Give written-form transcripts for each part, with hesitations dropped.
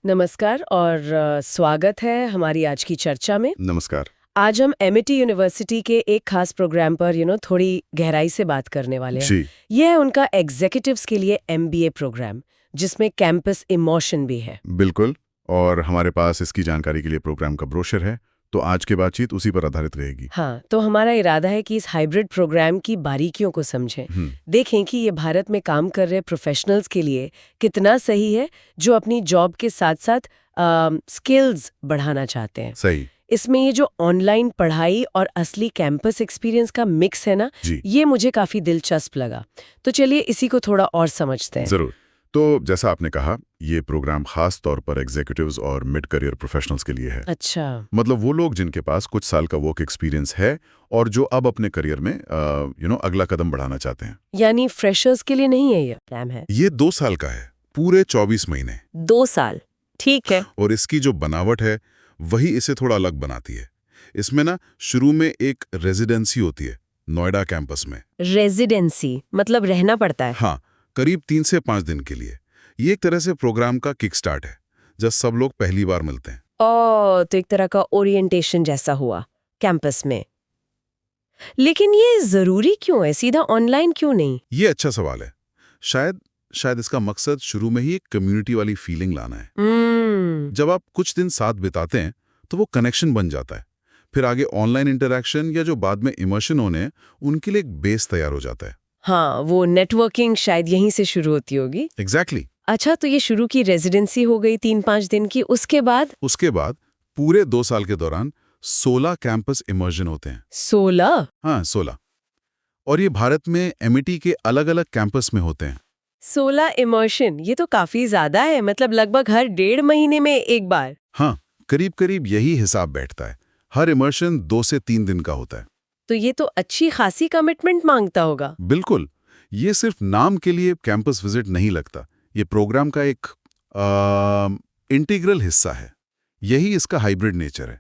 नमस्कार और स्वागत है हमारी आज की चर्चा में। नमस्कार। आज हम एमिटी यूनिवर्सिटी के एक खास प्रोग्राम पर थोड़ी गहराई से बात करने वाले हैं। जी। यह है उनका एग्जीक्यूटिव्स के लिए एमबीए प्रोग्राम, जिसमें कैंपस इमोशन भी है। बिल्कुल। और हमारे पास इसकी जानकारी के लिए प्रोग्राम का ब्रोशर है, तो आज की बातचीत उसी पर आधारित रहेगी। हाँ, तो हमारा इरादा है कि इस हाइब्रिड प्रोग्राम की बारीकियों को समझें, देखें कि ये भारत में काम कर रहे प्रोफेशनल्स के लिए कितना सही है, जो अपनी जॉब के साथ साथ स्किल्स बढ़ाना चाहते हैं। सही। इसमें ये जो ऑनलाइन पढ़ाई और असली कैंपस एक्सपीरियंस का मिक्स है ना, ये मुझे काफी दिलचस्प लगा। तो चलिए इसी को थोड़ा और समझते हैं। जरूर। तो जैसा आपने कहा, ये प्रोग्राम खास तौर पर एग्जीक्यूटिव्स और मिड करियर प्रोफेशनल्स के लिए है। अच्छा। मतलब वो लोग जिनके पास कुछ साल का वर्क एक्सपीरियंस है और जो अब अपने करियर में अगला कदम बढ़ाना चाहते हैं। यानी फ्रेशर्स के लिए नहीं है ये प्रोग्राम है? ये 2 साल का है, पूरे 24 महीने। 2 साल, ठीक है। और इसकी जो बनावट है वही इसे थोड़ा अलग बनाती है। इसमें ना शुरू में एक रेजिडेंसी होती है नोएडा कैंपस में। रेजिडेंसी मतलब रहना पड़ता है? हाँ, करीब 3 से 5 दिन के लिए। ये एक तरह से प्रोग्राम का किक स्टार्ट है, जब सब लोग पहली बार मिलते हैं। तो एक तरह का ओरिएंटेशन जैसा हुआ कैंपस में। लेकिन ये जरूरी क्यों है? सीधा ऑनलाइन क्यों नहीं? ये अच्छा सवाल है। शायद इसका मकसद शुरू में ही एक कम्युनिटी वाली फीलिंग लाना है। जब आप कुछ दिन साथ बिताते हैं तो वो कनेक्शन बन जाता है। फिर आगे ऑनलाइन इंटरेक्शन या जो बाद में इमर्शन होने हैं, उनके लिए एक बेस तैयार हो जाता है। हाँ, वो नेटवर्किंग शायद यहीं से शुरू होती होगी। एग्जैक्टली। अच्छा, तो ये शुरू की रेजिडेंसी हो गई 3-5 दिन की, उसके बाद पूरे 2 साल के दौरान 16 कैंपस इमर्जन होते हैं। 16? हाँ, 16। और ये भारत में एमिटी के अलग अलग कैंपस में होते हैं। 16 इमर्शन, ये तो काफी ज्यादा है। मतलब लगभग हर 1.5 महीने में एक बार। हाँ, करीब करीब यही हिसाब बैठता है। हर इमर्शन 2 से 3 दिन का होता है। तो ये तो अच्छी खासी कमिटमेंट मांगता होगा। बिल्कुल। ये सिर्फ नाम के लिए कैंपस विजिट नहीं लगता, ये प्रोग्राम का एक इंटीग्रल हिस्सा है। यही इसका हाइब्रिड नेचर है।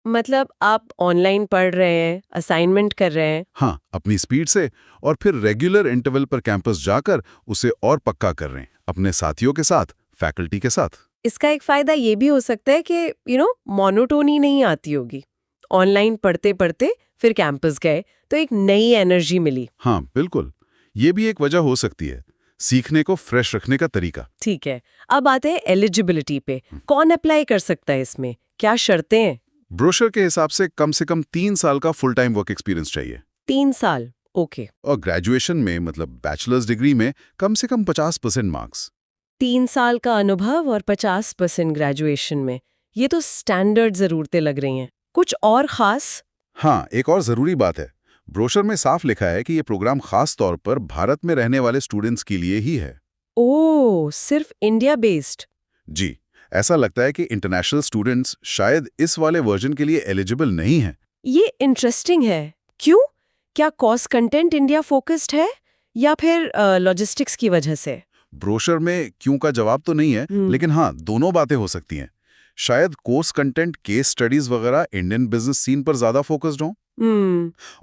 मतलब आप ऑनलाइन पढ़ रहे हैं, असाइनमेंट कर रहे हैं। हाँ, अपनी स्पीड से, और फिर रेगुलर इंटरवल पर कैंपस जाकर उसे और पक्का कर रहे हैं, अपने साथियों के साथ, फैकल्टी के साथ। इसका एक फायदा ये भी हो सकता है कि मोनोटोनी नहीं आती होगी। ऑनलाइन पढ़ते पढ़ते फिर कैंपस गए तो एक नई एनर्जी मिली। हाँ, बिल्कुल। ये भी एक वजह हो सकती है, सीखने को फ्रेश रखने का तरीका। ठीक है, अब आते हैं एलिजिबिलिटी पे। कौन अप्लाई कर सकता है इसमें? क्या शर्तें हैं? ब्रोशर के हिसाब से कम 3 साल का फुल टाइम वर्क एक्सपीरियंस चाहिए। 3 साल, ओके। और ग्रेजुएशन में, मतलब बैचलर्स डिग्री में, कम से कम 50% मार्क्स। 3 साल का अनुभव और 50% ग्रेजुएशन में, ये तो स्टैंडर्ड जरूरतें लग रही हैं। कुछ और खास? हाँ, एक और जरूरी बात है। ब्रोशर में साफ लिखा है कि ये प्रोग्राम खास तौर पर भारत में रहने वाले स्टूडेंट्स के लिए ही है। ओह, सिर्फ इंडिया बेस्ड? जी, ऐसा लगता है कि इंटरनेशनल स्टूडेंट्स शायद इस वाले वर्जन के लिए एलिजिबल नहीं हैं। ये इंटरेस्टिंग है। क्यों? क्या कोर्स कंटेंट इंडिया फोकस्ड है या फिर लॉजिस्टिक्स की वजह से? ब्रोशर में क्यों का जवाब तो नहीं है, लेकिन हाँ, दोनों बातें हो सकती हैं। शायद कोर्स कंटेंट, केस स्टडीज वगैरह इंडियन बिजनेस सीन पर ज्यादा फोकस्ड हो।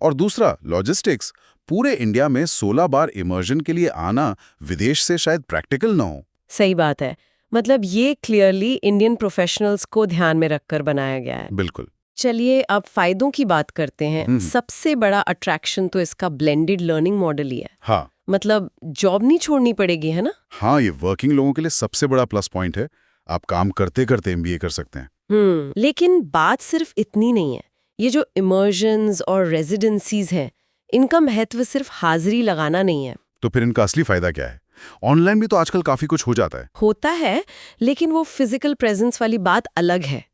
और दूसरा, लॉजिस्टिक्स, पूरे इंडिया में 16 बार इमर्जन के लिए आना विदेश से शायद प्रैक्टिकल ना हो। सही बात है। मतलब ये क्लियरली इंडियन प्रोफेशनल्स को ध्यान में रखकर बनाया गया है। बिल्कुल। चलिए अब फायदों की बात करते हैं। सबसे बड़ा अट्रैक्शन तो इसका ब्लेंडेड लर्निंग मॉडल ही है। हाँ, मतलब जॉब नहीं छोड़नी पड़ेगी, है ना? हाँ, ये वर्किंग लोगों के लिए सबसे बड़ा प्लस पॉइंट है। आप काम करते करते एमबीए कर सकते हैं। लेकिन बात सिर्फ इतनी नहीं है। ये जो इमर्जन्स और रेजिडेंसीज हैं, इनका महत्व सिर्फ हाजिरी लगाना नहीं है। तो फिर इनका असली फायदा क्या है? ऑनलाइन भी तो आजकल काफी कुछ हो जाता है। होता है, लेकिन वो फिजिकल प्रेजेंस वाली बात अलग है।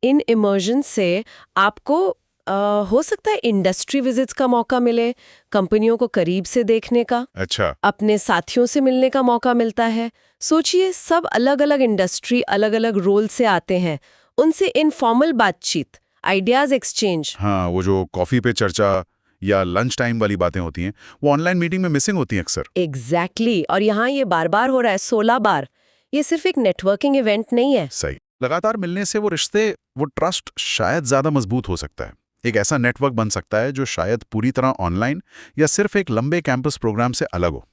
इन इमर्जन से आपको हो सकता है इंडस्ट्री विजिट्स का मौका मिले, कंपनियों को करीब से देखने का, अच्छा, अपने साथियों से मिलने का मौका मिलता है। सोचिए, सब अलग अलग इंडस्ट्री, अलग अलग रोल से आते हैं। उनसे इनफॉर्मल बातचीत, आइडियाज एक्सचेंज। हाँ, वो जो कॉफी पे चर्चा या लंच टाइम वाली बातें होती हैं, वो ऑनलाइन मीटिंग में मिसिंग होती हैं अक्सर। एग्जैक्टली। और यहाँ ये बार बार हो रहा है, 16 बार। ये सिर्फ एक नेटवर्किंग इवेंट नहीं है। सही। लगातार मिलने से वो रिश्ते, वो ट्रस्ट शायद ज्यादा मजबूत हो सकता है। एक ऐसा नेटवर्क बन सकता है जो शायद पूरी तरह ऑनलाइन या सिर्फ एक लंबे कैंपस प्रोग्राम से अलग हो।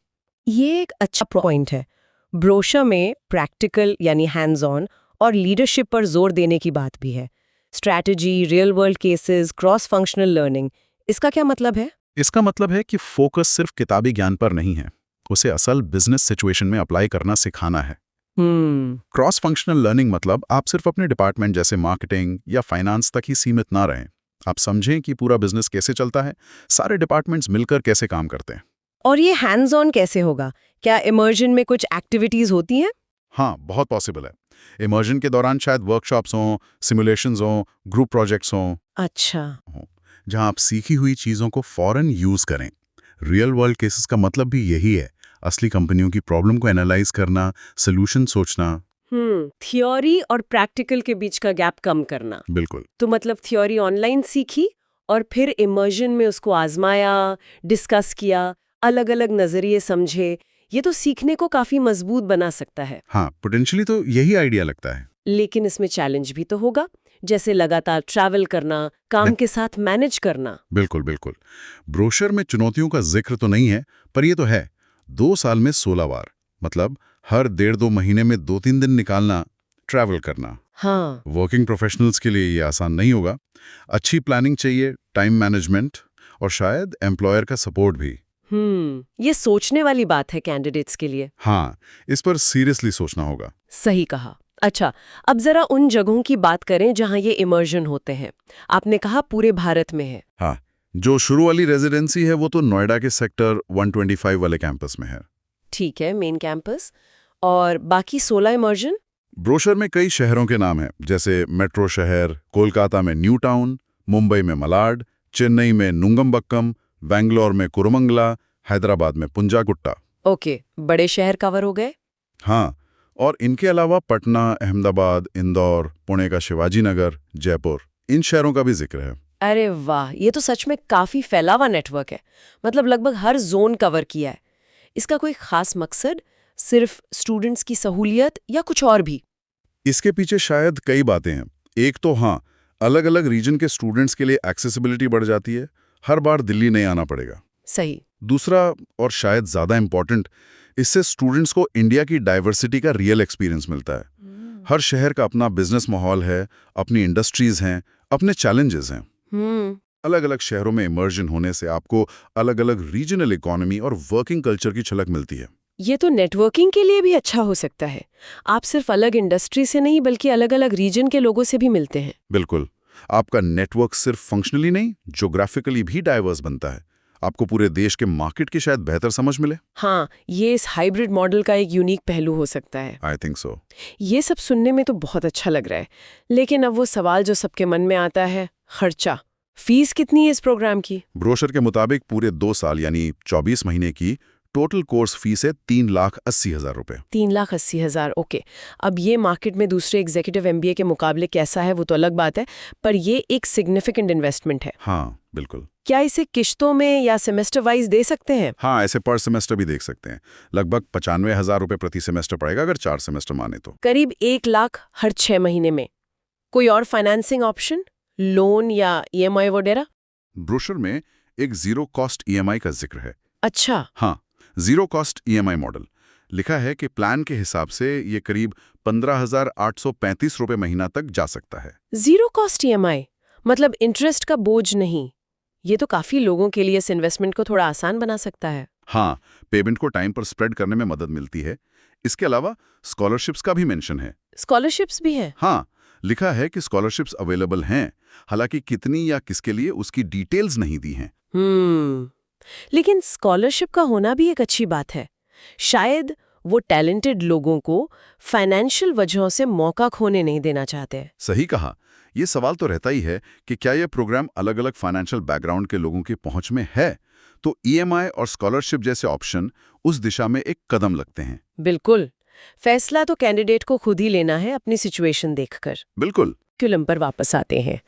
ये एक अच्छा पॉइंट है। ब्रोशर में प्रैक्टिकल यानी हैंड्स ऑन और लीडरशिप पर जोर देने की बात भी है। Strategy, real world cases, cross functional learning, इसका क्या मतलब है? इसका मतलब है कि फोकस सिर्फ किताबी ज्ञान पर नहीं है, उसे असल बिजनेस सिचुएशन में अप्लाई करना सिखाना है। क्रॉस फंक्शनल लर्निंग मतलब आप सिर्फ अपने डिपार्टमेंट जैसे मार्केटिंग या फाइनेंस तक ही सीमित ना रहें। आप समझें कि पूरा बिजनेस कैसे चलता है, सारे डिपार्टमेंट्स मिलकर कैसे काम करते हैं। और ये हैंड्स ऑन कैसे होगा? क्या इमर्जन में कुछ एक्टिविटीज होती हैं? हाँ, बहुत पॉसिबल है। इमर्जन के दौरान शायद वर्कशॉप्स हों, सिमुलेशंस हों, ग्रुप प्रोजेक्ट्स हों, अच्छा। जहां आप सीखी हुई चीज़ों को फौरन यूज़ करें। रियल वर्ल्ड केसेस का मतलब भी यही है, असली कंपनियों की प्रॉब्लम को एनालाइज करना, सोल्यूशन सोचना। थ्योरी और प्रैक्टिकल के बीच का गैप कम करना। बिल्कुल। तो मतलब थ्योरी ऑनलाइन सीखी और फिर इमर्जन में उसको आजमाया, डिस्कस किया, अलग-अलग नजरिए समझे। ये तो सीखने को काफी मजबूत बना सकता है। हाँ, पोटेंशियली तो यही आइडिया लगता है। लेकिन इसमें चैलेंज भी तो होगा, जैसे लगातार ट्रैवल करना, काम के साथ मैनेज करना। बिल्कुल बिल्कुल। ब्रोशर में चुनौतियों का जिक्र तो नहीं है, पर ये तो है 2 साल में 16 बार, मतलब हर 1.5-2 महीने में 2-3 दिन निकालना, ट्रैवल करना। हाँ। वर्किंग प्रोफेशनल्स के लिए ये आसान नहीं होगा। अच्छी प्लानिंग चाहिए, टाइम मैनेजमेंट और शायद एम्प्लॉयर का सपोर्ट भी। ये सोचने वाली बात है कैंडिडेट्स के लिए। हाँ, इस पर सीरियसली सोचना होगा। सही कहा। अच्छा, अब जरा उन जगहों की बात करें जहां ये इमर्जन होते हैं। आपने कहा पूरे भारत में है। हाँ, जो शुरू वाली रेजिडेंसी है वो तो नोएडा के सेक्टर 125 वाले कैंपस में है। ठीक है, मेन कैंपस। और बाकी 16 इमर्जन? ब्रोशर में कई शहरों के नाम हैं, जैसे मेट्रो शहर, कोलकाता में न्यू टाउन, मुंबई में मलाड, चेन्नई में नुंगमबक्कम, बेंगलोर में कुरुमंगला, हैदराबाद में पुंजागुट्टा। ओके, बड़े शहर कवर हो गए। हाँ, और इनके अलावा पटना, अहमदाबाद, इंदौर, पुणे का शिवाजी नगर, जयपुर, इन शहरों का भी जिक्र है। अरे वाह, ये तो सच में काफी फैला हुआ नेटवर्क है। मतलब लगभग हर जोन कवर किया है। इसका कोई खास मकसद, सिर्फ स्टूडेंट्स की सहूलियत या कुछ और भी? इसके पीछे शायद कई बातें हैं। एक तो हाँ, अलग अलग रीजन के स्टूडेंट्स के लिए एक्सेसिबिलिटी बढ़ जाती है, हर बार दिल्ली नहीं आना पड़ेगा। सही। दूसरा, और शायद ज्यादा इंपॉर्टेंट, इससे स्टूडेंट्स को इंडिया की डाइवर्सिटी का रियल एक्सपीरियंस मिलता है। हर शहर का अपना बिजनेस माहौल है, अपनी इंडस्ट्रीज हैं, अपने चैलेंजेस हैं। अलग अलग शहरों में इमर्जन होने से आपको अलग अलग रीजनल इकोनॉमी और वर्किंग कल्चर की झलक मिलती है। ये तो नेटवर्किंग के लिए भी अच्छा हो सकता है। आप सिर्फ अलग इंडस्ट्री से नहीं बल्कि अलग अलग रीजन के लोगों से भी मिलते हैं। बिल्कुल। आपका नेटवर्क सिर्फ फंक्शनली नहीं, ज्योग्राफिकली भी डाइवर्स बनता है। आपको पूरे देश के मार्केट की शायद बेहतर समझ मिले। हाँ, ये इस हाइब्रिड मॉडल का एक यूनिक पहलू हो सकता है। I think so. ये सब सुनने में तो बहुत अच्छा लग रहा है, लेकिन अब वो सवाल जो सबके मन में आता है, खर्चा। फीस कितनी है इस प्रोग्राम की? ब्रोशर के मुताबिक पूरे 2 साल यानी 24 महीने की टोटल कोर्स फीस है 3,80,000 रुपए। 3,80,000। ओके। अब ये मार्केट में दूसरे एग्जीक्यूटिव एमबीए के मुकाबले कैसा है वो तो अलग बात है, पर ये एक सिग्निफिकेंट इन्वेस्टमेंट है। हाँ, बिल्कुल। क्या इसे किश्तों में या सेमेस्टर वाइज दे सकते हैं? हाँ, ऐसे पर सेमेस्टर भी देख सकते हैं। लगभग 95,000 रुपए प्रति सेमेस्टर पड़ेगा अगर 4 सेमेस्टर माने तो। करीब 1 लाख हर 6 महीने में। कोई और फाइनेंसिंग ऑप्शन, लोन या ईएमआई वगैरह? ब्रोशर में एक जीरो कॉस्ट ईएमआई का जिक्र है। अच्छा। हाँ, जीरो कॉस्ट ईएमआई मॉडल। लिखा है कि प्लान के हिसाब से ये करीब 15,835 रुपए महीना तक जा सकता है। जीरो कॉस्ट ईएमआई मतलब इंटरेस्ट का बोझ नहीं। ये तो काफी लोगों के लिए इस इन्वेस्टमेंट को थोड़ा आसान बना सकता है। हाँ, पेमेंट को टाइम पर स्प्रेड करने में मदद मिलती है। इसके अलावा स्कॉलरशिप्स का भी मेंशन है। स्कॉलरशिप्स भी हैं? हाँ, लिखा है कि स्कॉलरशिप्स अवेलेबल हैं, हालांकि कितनी या किसके लिए उसकी डिटेल्स नहीं दी हैं। लेकिन स्कॉलरशिप का होना भी एक अच्छी बात है। शायद वो टैलेंटेड लोगों को फाइनेंशियल वजहों से मौका खोने नहीं देना चाहते। सही कहा। ये सवाल तो रहता ही है कि क्या यह प्रोग्राम अलग-अलग फाइनेंशियल बैकग्राउंड के लोगों की पहुंच में है? तो ईएमआई और स्कॉलरशिप जैसे ऑप्शन उस दिशा में एक कदम लगते हैं। बिल्कुल। फैसला तो कैंडिडेट को खुद ही लेना है अपनी सिचुएशन देखकर। बिल्कुल। करिकुलम पर वापस आते हैं।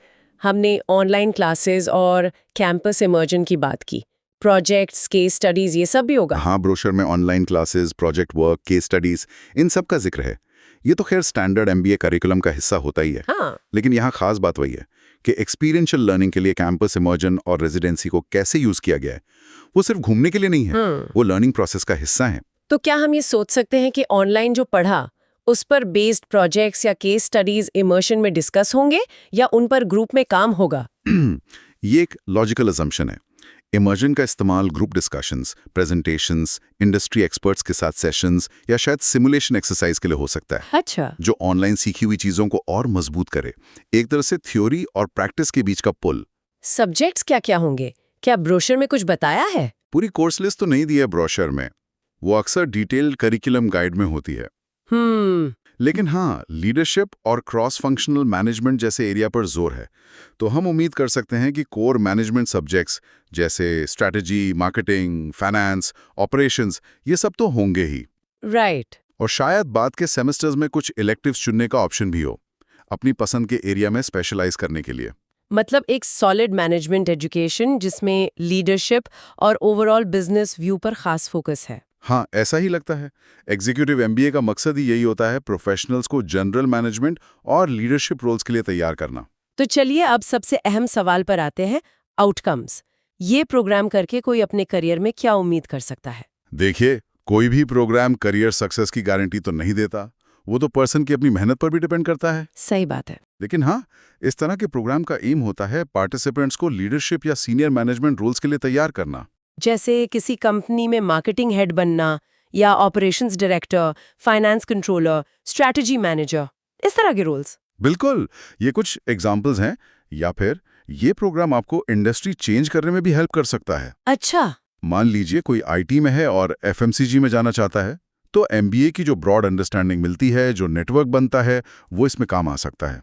हमने ऑनलाइन क्लासेस और कैंपस इमर्जन की बात की। प्रोजेक्ट्स, केस स्टडीज, ये सब भी होगा? हाँ, ब्रोशर में online classes, project work, case studies, इन सब का जिक्र है। ये तो खैर स्टैंडर्ड एमबीए करिकुलम का हिस्सा होता ही है। हाँ। लेकिन यहाँ खास बात वही है कि एक्सपीरियंशियल लर्निंग के लिए कैंपस इमर्जन और रेजिडेंसी को कैसे यूज किया गया है, वो सिर्फ घूमने के लिए नहीं है, वो लर्निंग प्रोसेस का हिस्सा है। तो क्या हम ये सोच सकते हैं कि ऑनलाइन जो पढ़ा उस पर बेस्ड प्रोजेक्ट्स या केस स्टडीज इमर्शन में डिस्कस होंगे या उन पर ग्रुप में काम होगा? ये एक लॉजिकल असम्पशन है। इमर्जन का इस्तेमाल group discussions, presentations, industry experts के साथ सेशंस या शायद सिमुलेशन एक्सरसाइज के लिए हो सकता है। अच्छा। जो ऑनलाइन सीखी हुई चीजों को और मजबूत करे, एक तरह से थ्योरी और प्रैक्टिस के बीच का पुल। सब्जेक्ट्स क्या क्या होंगे? क्या ब्रोशर में कुछ बताया है? पूरी कोर्स लिस्ट तो नहीं दी है ब्रोशर में, वो अक्सर डिटेल्ड करिकुलम गाइड में होती है। लेकिन हाँ, लीडरशिप और क्रॉस फंक्शनल मैनेजमेंट जैसे एरिया पर जोर है, तो हम उम्मीद कर सकते हैं कि कोर मैनेजमेंट सब्जेक्ट्स जैसे स्ट्रैटेजी, मार्केटिंग, फाइनेंस, ऑपरेशंस, ये सब तो होंगे ही। राइट। और शायद बाद के सेमेस्टर्स में कुछ इलेक्टिव्स चुनने का ऑप्शन भी हो, अपनी पसंद के एरिया में स्पेशलाइज करने के लिए। मतलब एक सॉलिड मैनेजमेंट एजुकेशन जिसमें लीडरशिप और ओवरऑल बिजनेस व्यू पर खास फोकस है। हाँ, ऐसा ही लगता है। एग्जीक्यूटिव एमबीए का मकसद ही यही होता है, प्रोफेशनल्स को जनरल मैनेजमेंट और लीडरशिप रोल्स के लिए तैयार करना। तो चलिए अब सबसे अहम सवाल पर आते हैं, आउटकम्स। ये प्रोग्राम करके कोई अपने करियर में क्या उम्मीद कर सकता है? देखिए, कोई भी प्रोग्राम करियर सक्सेस की गारंटी तो नहीं देता, वो तो पर्सन की अपनी मेहनत पर भी डिपेंड करता है। सही बात है। लेकिन हाँ, इस तरह के प्रोग्राम का एम होता है पार्टिसिपेंट्स को लीडरशिप या सीनियर मैनेजमेंट रोल्स के लिए तैयार करना। जैसे किसी कंपनी में मार्केटिंग हेड बनना या operations director, finance controller, strategy manager, इस तरह के रोल्स। बिल्कुल, ये कुछ एग्जाम्पल्स हैं। या फिर ये प्रोग्राम आपको इंडस्ट्री चेंज करने में भी हेल्प कर सकता है। अच्छा। मान लीजिए कोई आईटी में है और एफएमसीजी में जाना चाहता है, तो एमबीए की जो ब्रॉड अंडरस्टैंडिंग मिलती है, जो नेटवर्क बनता है, वो इसमें काम आ सकता है।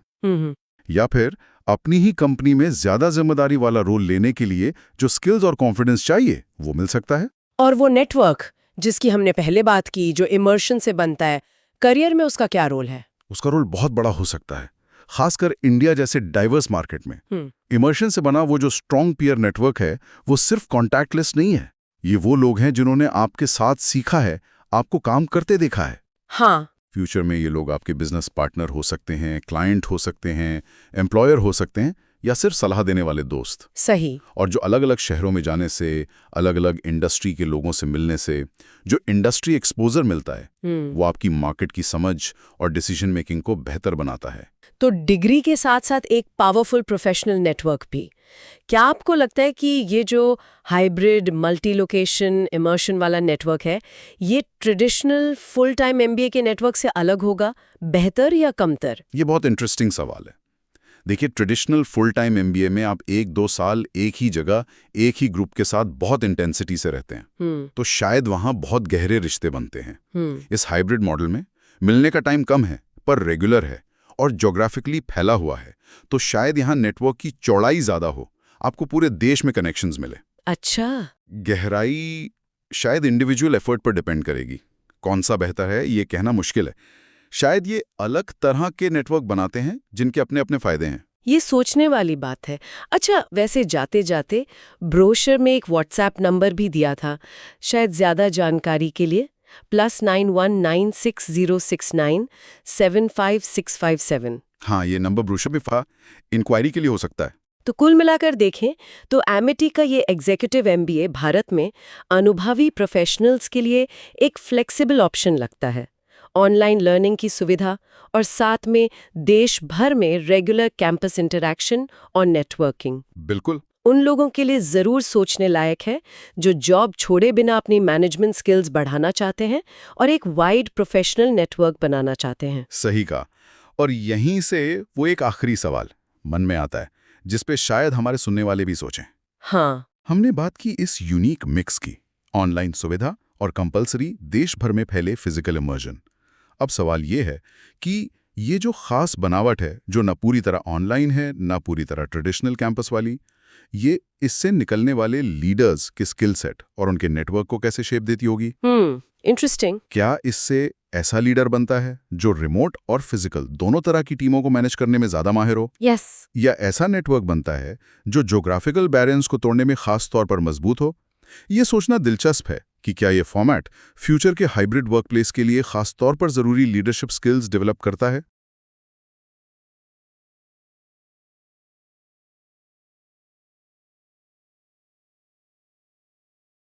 या फिर अपनी ही कंपनी में ज्यादा जिम्मेदारी वाला रोल लेने के लिए जो स्किल्स और कॉन्फिडेंस चाहिए, वो मिल सकता है। और वो नेटवर्क जिसकी हमने पहले बात की, जो इमर्शन से बनता है, करियर में उसका क्या रोल है? उसका रोल बहुत बड़ा हो सकता है, खासकर इंडिया जैसे डाइवर्स मार्केट में। इमर्शन से बना वो जो स्ट्रॉन्ग पीयर नेटवर्क है, वो सिर्फ कॉन्टैक्ट लिस्ट नहीं है। ये वो लोग हैं जिन्होंने आपके साथ सीखा है, आपको काम करते देखा है। हाँ। फ्यूचर में ये लोग आपके बिजनेस पार्टनर हो सकते हैं, क्लाइंट हो सकते हैं, एम्प्लॉयर हो सकते हैं, या सिर्फ सलाह देने वाले दोस्त। सही। और जो अलग अलग शहरों में जाने से, अलग अलग इंडस्ट्री के लोगों से मिलने से जो इंडस्ट्री एक्सपोजर मिलता है, वो आपकी मार्केट की समझ और डिसीजन मेकिंग को बेहतर बनाता है। तो डिग्री के साथ साथ एक पावरफुल प्रोफेशनल नेटवर्क भी। क्या आपको लगता है कि ये जो हाइब्रिड मल्टी लोकेशन इमर्शन वाला नेटवर्क है, ये ट्रेडिशनल फुल टाइम एमबीए के नेटवर्क से अलग होगा, बेहतर या कमतर? ये बहुत इंटरेस्टिंग सवाल है। देखिए, ट्रेडिशनल फुल टाइम एमबीए में आप 1-2 साल एक ही जगह, एक ही ग्रुप के साथ बहुत इंटेंसिटी से रहते हैं, तो शायद वहां बहुत गहरे रिश्ते बनते हैं। इस हाइब्रिड मॉडल में मिलने का टाइम कम है, पर रेगुलर है और ज्योग्राफिकली फैला हुआ है, तो शायद यहाँ नेटवर्क की चौड़ाई ज्यादा हो, आपको पूरे देश में कनेक्शंस मिले। अच्छा। गहराई शायद इंडिविजुअल एफर्ट पर डिपेंड करेगी। कौन सा बेहतर है, ये कहना मुश्किल है। शायद ये अलग तरह के नेटवर्क बनाते हैं जिनके अपने अपने फायदे हैं। ये सोचने वाली बात है। अच्छा, वैसे जाते जाते ब्रोशर में एक व्हाट्सएप नंबर भी दिया था, शायद ज्यादा जानकारी के लिए, +919606975657। हाँ, ये नंबर ब्रोशर में इंक्वायरी के लिए हो सकता है। तो कुल मिलाकर देखें तो एमिटी का ये एग्जीक्यूटिव एमबीए भारत में अनुभवी प्रोफेशनल्स के लिए एक फ्लेक्सिबल ऑप्शन लगता है। ऑनलाइन लर्निंग की सुविधा और साथ में देश भर में रेगुलर कैंपस इंटरैक्शन और नेटवर्किंग। बिल्कुल। उन लोगों के लिए जरूर सोचने लायक है जो जॉब छोड़े बिना अपनी मैनेजमेंट स्किल्स बढ़ाना चाहते हैं और एक वाइड प्रोफेशनल नेटवर्क बनाना चाहते हैं। सही कहा। और यहीं से वो एक आखिरी सवाल मन में आता है, जिसपे शायद हमारे सुनने वाले भी सोचें। हाँ, हमने बात की इस यूनिक मिक्स की, ऑनलाइन सुविधा और कंपलसरी देश भर में फैले फिजिकल इमर्जन। अब सवाल ये है कि ये जो खास बनावट है, जो न पूरी तरह ऑनलाइन है न पूरी तरह ट्रेडिशनल कैंपस वाली, ये इससे निकलने वाले लीडर्स के स्किल सेट और उनके नेटवर्क को कैसे शेप देती होगी? इंटरेस्टिंग। क्या इससे ऐसा लीडर बनता है जो रिमोट और फिजिकल दोनों तरह की टीमों को मैनेज करने में ज्यादा माहिर हो? यस। या ऐसा नेटवर्क बनता है जो ज्योग्राफिकल बैरियर्स को तोड़ने में खास तौर पर मजबूत हो? ये सोचना दिलचस्प है कि क्या ये फॉर्मेट फ्यूचर के हाइब्रिड वर्कप्लेस के लिए खास तौर पर जरूरी लीडरशिप स्किल्स डेवलप करता है।